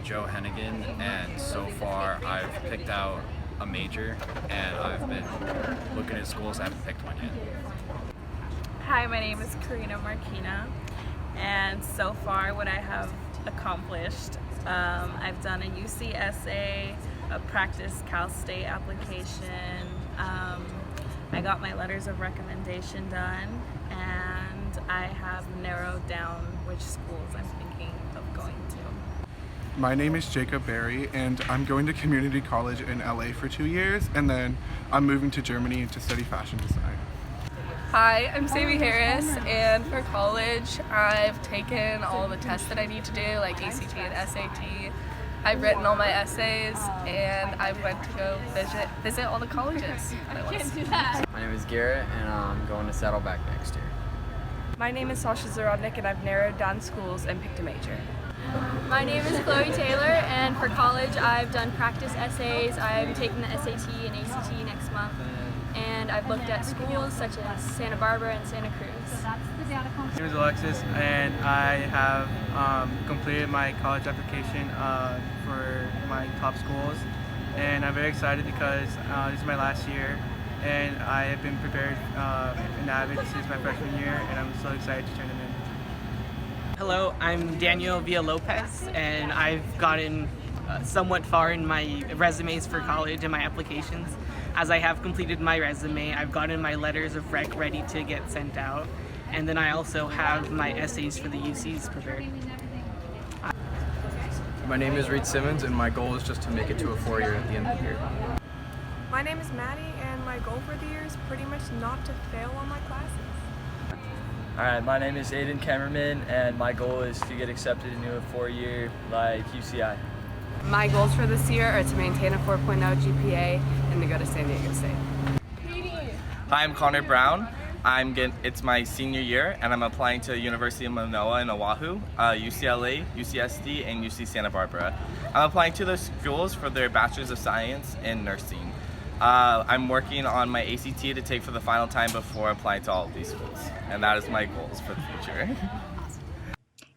Joe Hennigan, and so far I've picked out a major, and I've been looking at schools. I haven't picked one yet. Hi, my name is Karina Marquina, and so far what I have accomplished, I've done a UCSA, a practice Cal State application. I got my letters of recommendation done, and I have narrowed down which schools I'm thinking of going to. My name is Jacob Berry, and I'm going to community college in LA for 2 years, and then I'm moving to Germany to study fashion design. Hi, I'm Sammy Harris, and for college, I've taken all the tests that I need to do, like ACT and SAT. I've written all my essays, and I went to go visit all the colleges. My name is Garrett, and I'm going to Saddleback next year. My name is Sasha Zarodnik, and I've narrowed down schools and picked a major. My name is Chloe Taylor, and for college I've done practice essays. I'm taking the SAT and ACT next month, and I've looked at schools such as Santa Barbara and Santa Cruz. My name is Alexis, and I have completed my college application for my top schools, and I'm very excited because this is my last year, and I have been prepared in Avid since my freshman year, and I'm so excited to turn them in. Hello, I'm Daniel Villalopez, and I've gotten somewhat far in my resumes for college and my applications. As I have completed my resume, I've gotten my letters of rec ready to get sent out, and then I also have my essays for the UCs prepared. My name is Reed Simmons, and my goal is just to make it to a 4-year at the end of the year. My name is Maddie, and my goal for the year is pretty much not to fail on my classes. Alright, my name is Aiden Kemmerman, and my goal is to get accepted into a 4-year like UCI. My goals for this year are to maintain a 4.0 GPA and to go to San Diego State. Hi, I'm Connor Brown. It's my senior year, and I'm applying to the University of Manoa in Oahu, UCLA, UCSD, and UC Santa Barbara. I'm applying to those schools for their Bachelor's of Science in Nursing. I'm working on my ACT to take for the final time before applying to all of these schools, and that is my goals for the future.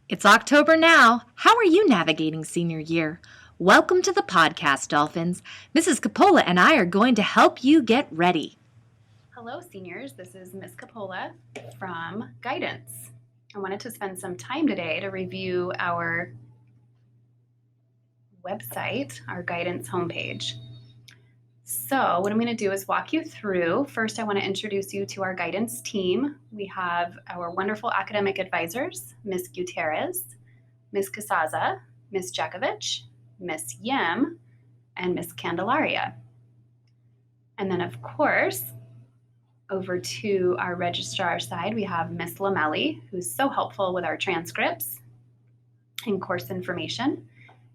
It's October now. How are you navigating senior year? Welcome to the podcast, Dolphins. Mrs. Capola and I are going to help you get ready. Hello, seniors. This is Miss Capola from Guidance. I wanted to spend some time today to review our website, our Guidance homepage. So what I'm going to do is walk you through. First, I want to introduce you to our Guidance team. We have our wonderful academic advisors, Ms. Gutierrez, Ms. Casaza, Ms. Jakovich, Miss Yim, and Miss Candelaria. And then, of course, over to our registrar side, we have Miss Lamelli, who's so helpful with our transcripts and course information.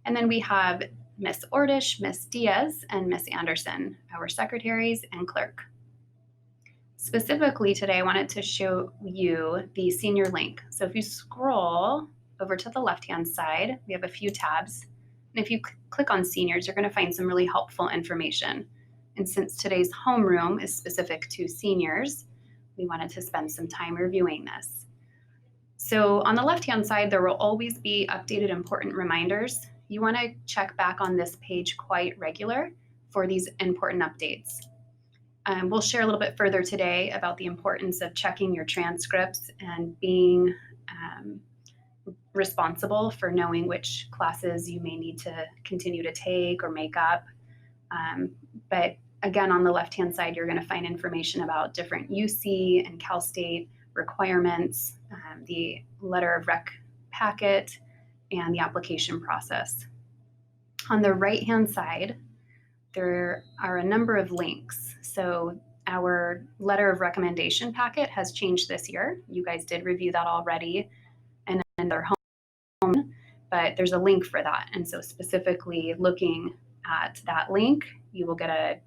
And then we have Miss Ordish, Miss Diaz, and Miss Anderson, our secretaries and clerk. Specifically today, I wanted to show you the senior link. So if you scroll over to the left-hand side, we have a few tabs. And if you click on seniors, you're going to find some really helpful information. And since today's homeroom is specific to seniors, we wanted to spend some time reviewing this. So on the left-hand side, there will always be updated important reminders. You want to check back on this page quite regular for these important updates. We'll share a little bit further today about the importance of checking your transcripts and being responsible for knowing which classes you may need to continue to take or make up. But again, on the left-hand side, you're going to find information about different UC and Cal State requirements, the letter of rec packet, and the application process. On the right-hand side, there are a number of links. So our letter of recommendation packet has changed this year. You guys did review that already, and then they're home, but there's a link for that. And so specifically looking at that link, you will get a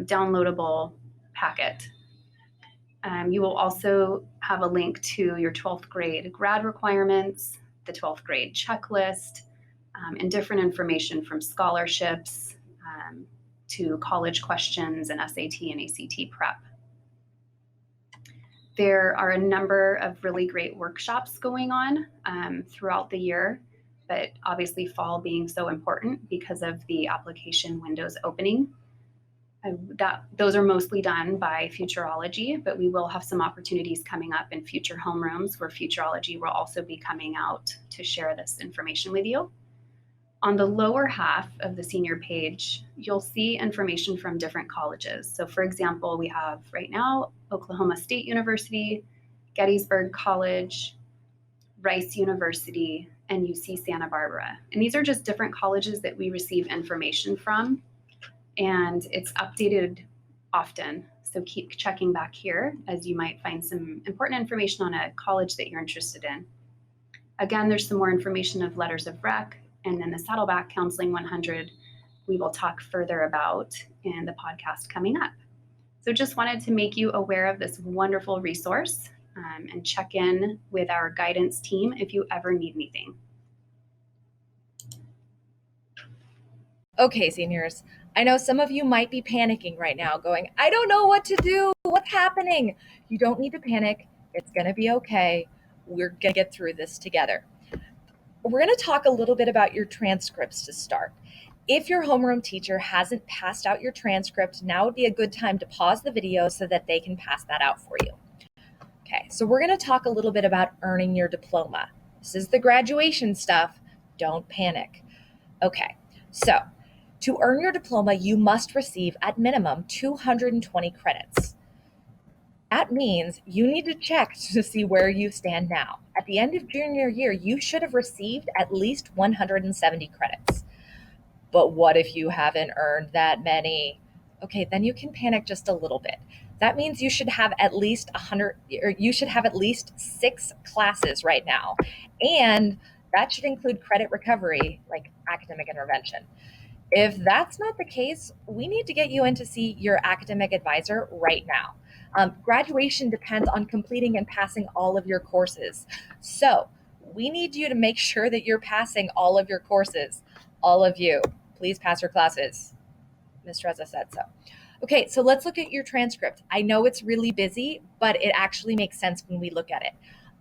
downloadable packet. You will also have a link to your 12th grade grad requirements, the 12th grade checklist, and different information from scholarships to college questions and SAT and ACT prep. There are a number of really great workshops going on throughout the year. but obviously fall being so important because of the application windows opening. Those are mostly done by Futurology, but we will have some opportunities coming up in future homerooms where Futurology will also be coming out to share this information with you. On the lower half of the senior page, you'll see information from different colleges. So for example, we have right now Oklahoma State University, Gettysburg College, Rice University, and UC Santa Barbara. And these are just different colleges that we receive information from, and it's updated often. So keep checking back here as you might find some important information on a college that you're interested in. Again, there's some more information of letters of rec, and then the Saddleback Counseling 100 we will talk further about in the podcast coming up. So just wanted to make you aware of this wonderful resource and check in with our guidance team if you ever need anything. Okay, seniors, I know some of you might be panicking right now going, I don't know what to do. What's happening? You don't need to panic. It's going to be okay. We're going to get through this together. We're going to talk a little bit about your transcripts to start. If your homeroom teacher hasn't passed out your transcript, now would be a good time to pause the video so that they can pass that out for you. Okay, so we're going to talk a little bit about earning your diploma. This is the graduation stuff. Don't panic. Okay, so to earn your diploma, you must receive at minimum 220 credits. That means you need to check to see where you stand now. At the end of junior year, you should have received at least 170 credits. But what if you haven't earned that many? Okay, then you can panic just a little bit. That means you should have at least 100, or you should have at least 6 classes right now. And that should include credit recovery, like academic intervention. If that's not the case, we need to get you in to see your academic advisor right now. Graduation depends on completing and passing all of your courses. So we need you to make sure that you're passing all of your courses. All of you, please pass your classes. Ms. Reza said so. Okay, so let's look at your transcript. I know it's really busy, but it actually makes sense when we look at it.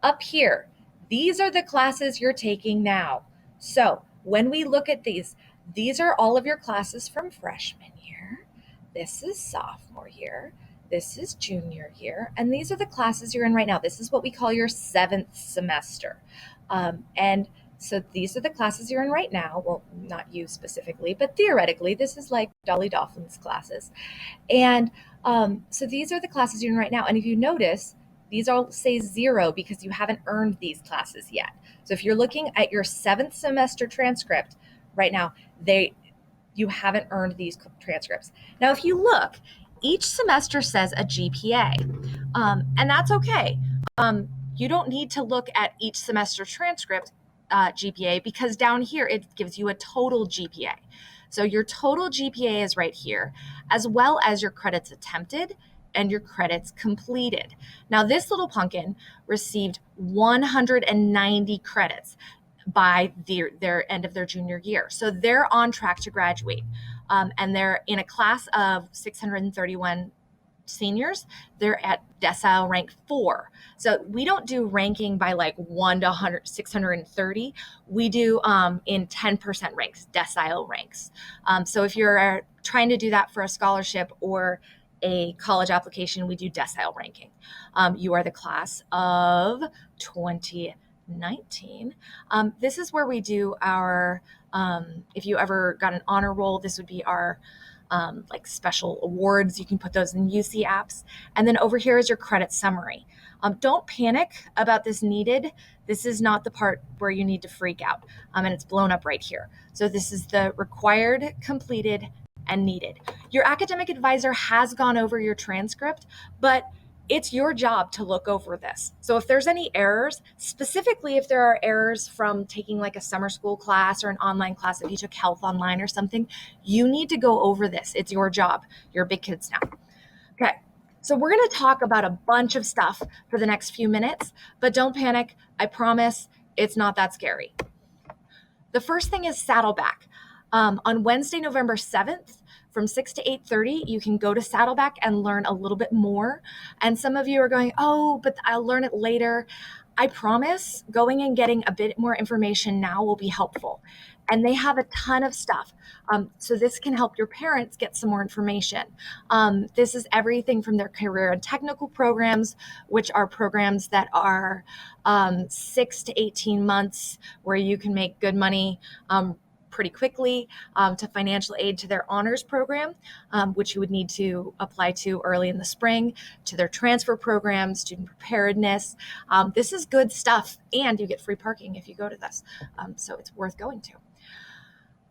Up here, these are the classes you're taking now. So when we look at these are all of your classes from freshman year. This is sophomore year. This is junior year. And these are the classes you're in right now. This is what we call your 7th semester. And so these are the classes you're in right now. Well, not you specifically, but theoretically, this is like Dolly Dolphin's classes. And so these are the classes you're in right now. And if you notice, these all say 0 because you haven't earned these classes yet. So if you're looking at your 7th semester transcript right now, you haven't earned these transcripts. Now, if you look, each semester says a GPA, and that's okay. You don't need to look at each semester transcript GPA because down here it gives you a total GPA. So your total GPA is right here, as well as your credits attempted and your credits completed. Now, this little pumpkin received 190 credits by their end of their junior year. So they're on track to graduate. And they're in a class of 631 seniors. They're at decile rank 4. So we don't do ranking by like 1 to 630. We do in 10% ranks, decile ranks. So if you're trying to do that for a scholarship or a college application, we do decile ranking. You are the class of 2019. This is where we do our, if you ever got an honor roll, this would be our like special awards. You can put those in UC apps. And then over here is your credit summary. Don't panic about this needed. This is not the part where you need to freak out. And it's blown up right here. So this is the required, completed, and needed. Your academic advisor has gone over your transcript, but it's your job to look over this. So if there's any errors, specifically if there are errors from taking like a summer school class or an online class, if you took health online or something, you need to go over this. It's your job. You're big kids now. Okay, so we're going to talk about a bunch of stuff for the next few minutes, but don't panic. I promise it's not that scary. The first thing is Saddleback. On Wednesday, November 7th, from 6 to 8:30, you can go to Saddleback and learn a little bit more. And some of you are going, oh, but I'll learn it later. I promise going and getting a bit more information now will be helpful. And they have a ton of stuff. So this can help your parents get some more information. This is everything from their career and technical programs, which are programs that are 6 to 18 months where you can make good money pretty quickly, to financial aid to their honors program, which you would need to apply to early in the spring, to their transfer program, student preparedness. This is good stuff, and you get free parking if you go to this. So it's worth going to.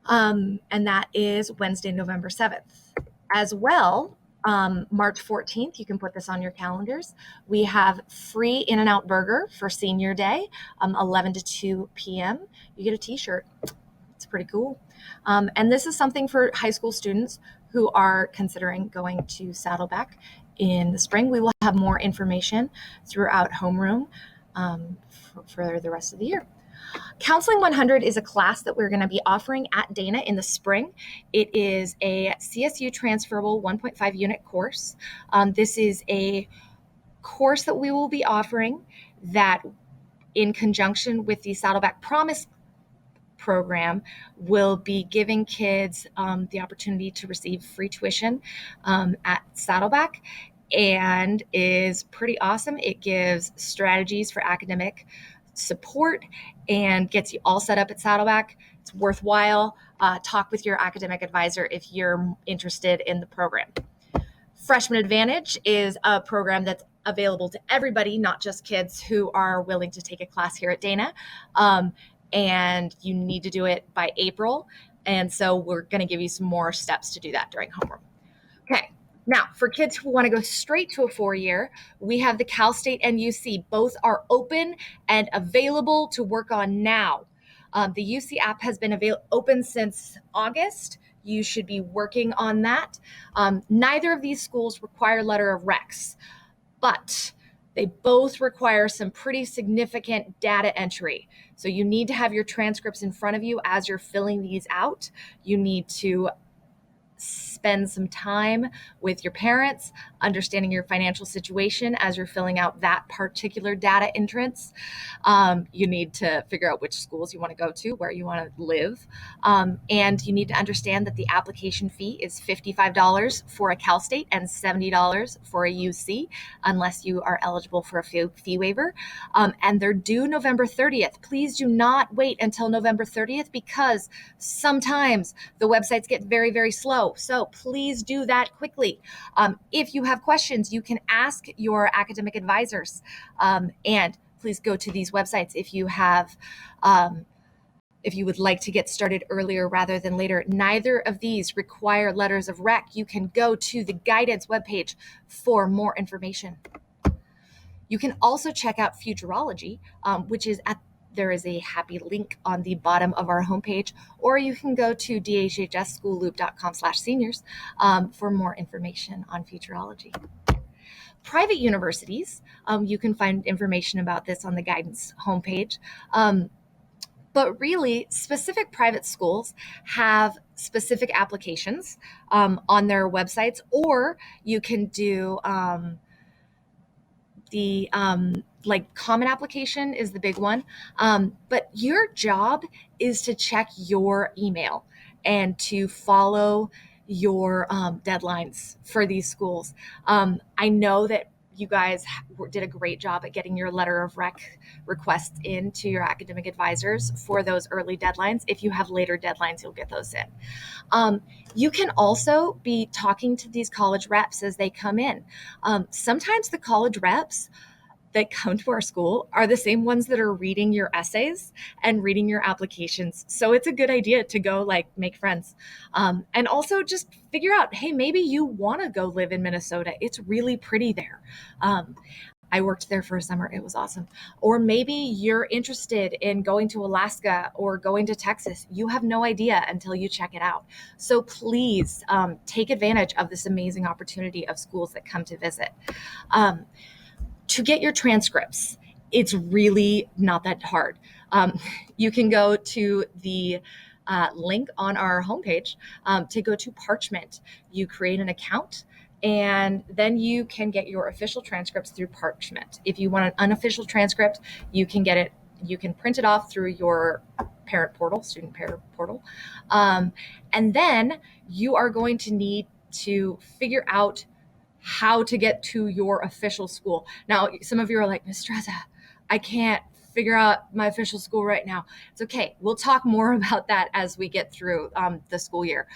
And that is Wednesday, November 7th. As well, March 14th, you can put this on your calendars. We have free In-N-Out Burger for Senior Day, 11 to 2 p.m. You get a t-shirt. It's pretty cool. And this is something for high school students who are considering going to Saddleback in the spring. We will have more information throughout homeroom for the rest of the year. Counseling 100 is a class that we're going to be offering at Dana in the spring. It is a CSU transferable 1.5 unit course. This is a course that we will be offering that, in conjunction with the Saddleback Promise program, will be giving kids the opportunity to receive free tuition at Saddleback, and is pretty awesome. It gives strategies for academic support and gets you all set up at Saddleback. It's worthwhile. Talk with your academic advisor if you're interested in the program. Freshman Advantage is a program that's available to everybody, not just kids who are willing to take a class here at Dana. And you need to do it by April. And so we're going to give you some more steps to do that during homeroom. Okay. Now, for kids who want to go straight to a 4-year, we have the Cal State and UC. Both are open and available to work on now. The UC app has been open since August. You should be working on that. Neither of these schools require letter of recs, but they both require some pretty significant data entry. So you need to have your transcripts in front of you as you're filling these out. You need to spend some time with your parents, understanding your financial situation as you're filling out that particular data entrance. You need to figure out which schools you want to go to, where you want to live. And you need to understand that the application fee is $55 for a Cal State and $70 for a UC, unless you are eligible for a fee waiver. And they're due November 30th. Please do not wait until November 30th, because sometimes the websites get very, very slow. So please do that quickly. If you have questions, you can ask your academic advisors, and please go to these websites if you have, if you would like to get started earlier rather than later. Neither of these require letters of rec. You can go to the guidance webpage for more information. You can also check out Futurology, which is there is a happy link on the bottom of our homepage, or you can go to dhhschoolloop.com/seniors for more information on Futurology. Private universities, you can find information about this on the guidance homepage. But really, specific private schools have specific applications on their websites, or you can do the common application is the big one. But your job is to check your email and to follow your deadlines for these schools. I know that you guys did a great job at getting your letter of rec requests into your academic advisors for those early deadlines. If you have later deadlines, you'll get those in. You can also be talking to these college reps as they come in. Sometimes the college reps that come to our school are the same ones that are reading your essays and reading your applications. So it's a good idea to go make friends. And also just figure out, hey, maybe you want to go live in Minnesota. It's really pretty there. I worked there for a summer. It was awesome. Or maybe you're interested in going to Alaska or going to Texas. You have no idea until you check it out. So please take advantage of this amazing opportunity of schools that come to visit. To get your transcripts, it's really not that hard. You can go to the link on our homepage to go to Parchment. You create an account, and then you can get your official transcripts through Parchment. If you want an unofficial transcript, you can get it. You can print it off through your parent portal, student parent portal. And then you are going to need to figure out how to get to your official school. Now, some of you are like, Miss Streza, I can't figure out my official school right now. It's okay. We'll talk more about that as we get through the school year.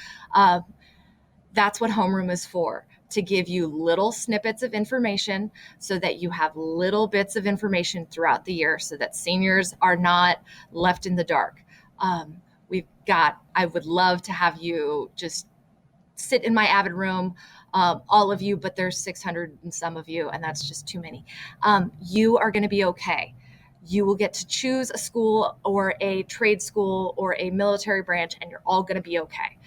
That's what homeroom is for, to give you little snippets of information so that you have little bits of information throughout the year so that seniors are not left in the dark. I would love to have you just sit in my Avid room, all of you, but there's 600 and some of you, and that's just too many. You are going to be okay. You will get to choose a school or a trade school or a military branch, and you're all going to be okay.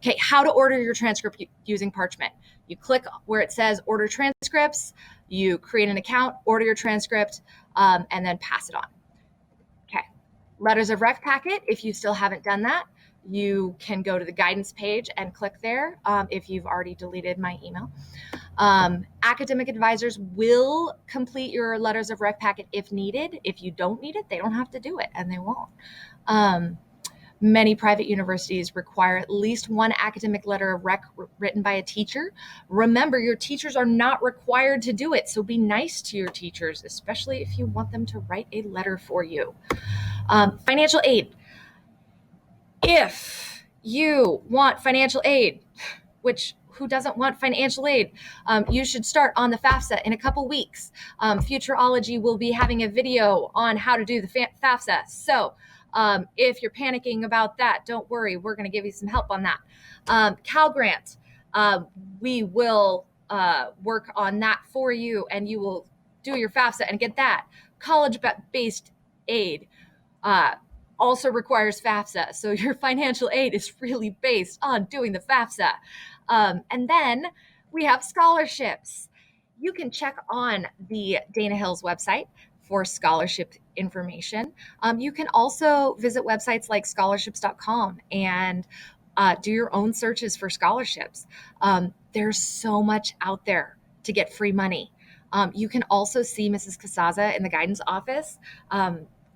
Okay, how to order your transcript using Parchment. You click where it says order transcripts, you create an account, order your transcript, and then pass it on. Okay, letters of rec packet, if you still haven't done that, you can go to the guidance page and click there if you've already deleted my email. Academic advisors will complete your letters of rec packet if needed. If you don't need it, they don't have to do it, and they won't. Many private universities require at least one academic letter of rec written by a teacher. Remember, your teachers are not required to do it, so be nice to your teachers, especially if you want them to write a letter for you. Financial aid. If you want financial aid, which who doesn't want financial aid? You should start on the FAFSA in a couple weeks. Futurology will be having a video on how to do the FAFSA. So if you're panicking about that, don't worry. We're going to give you some help on that. Cal Grant, we will work on that for you, and you will do your FAFSA and get that. College-based aid also requires FAFSA. So your financial aid is really based on doing the FAFSA. And then we have scholarships. You can check on the Dana Hills website for scholarship information. You can also visit websites like scholarships.com and do your own searches for scholarships. There's so much out there to get free money. You can also see Mrs. Casaza in the guidance office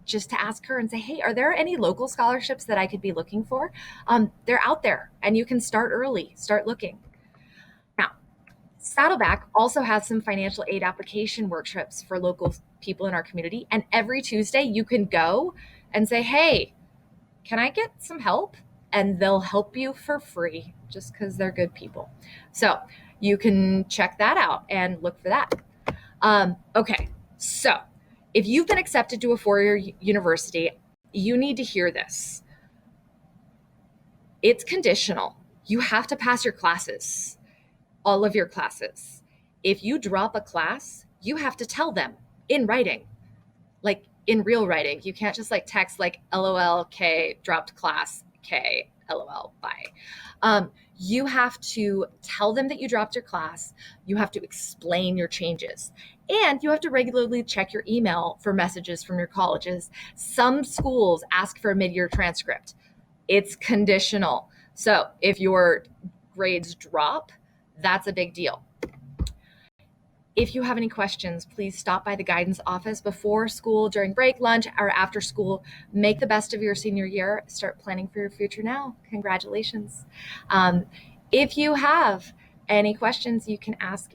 just to ask her and say, hey, are there any local scholarships that I could be looking for? They're out there, and you can start early, start looking. Now, Saddleback also has some financial aid application workshops for local people in our community. And every Tuesday you can go and say, hey, can I get some help? And they'll help you for free just because they're good people. So you can check that out and look for that. Okay, so if you've been accepted to a four-year university, you need to hear this. It's conditional. You have to pass your classes, all of your classes. If you drop a class, you have to tell them in writing, like in real writing. You can't just like text like LOL, K, dropped class, K, LOL, bye. You have to tell them that you dropped your class. You have to explain your changes. And you have to regularly check your email for messages from your colleges. Some schools ask for a mid-year transcript. It's conditional. So if your grades drop, that's a big deal. If you have any questions, please stop by the guidance office before school, during break, lunch, or after school. Make the best of your senior year. Start planning for your future now. Congratulations. If you have any questions, you can ask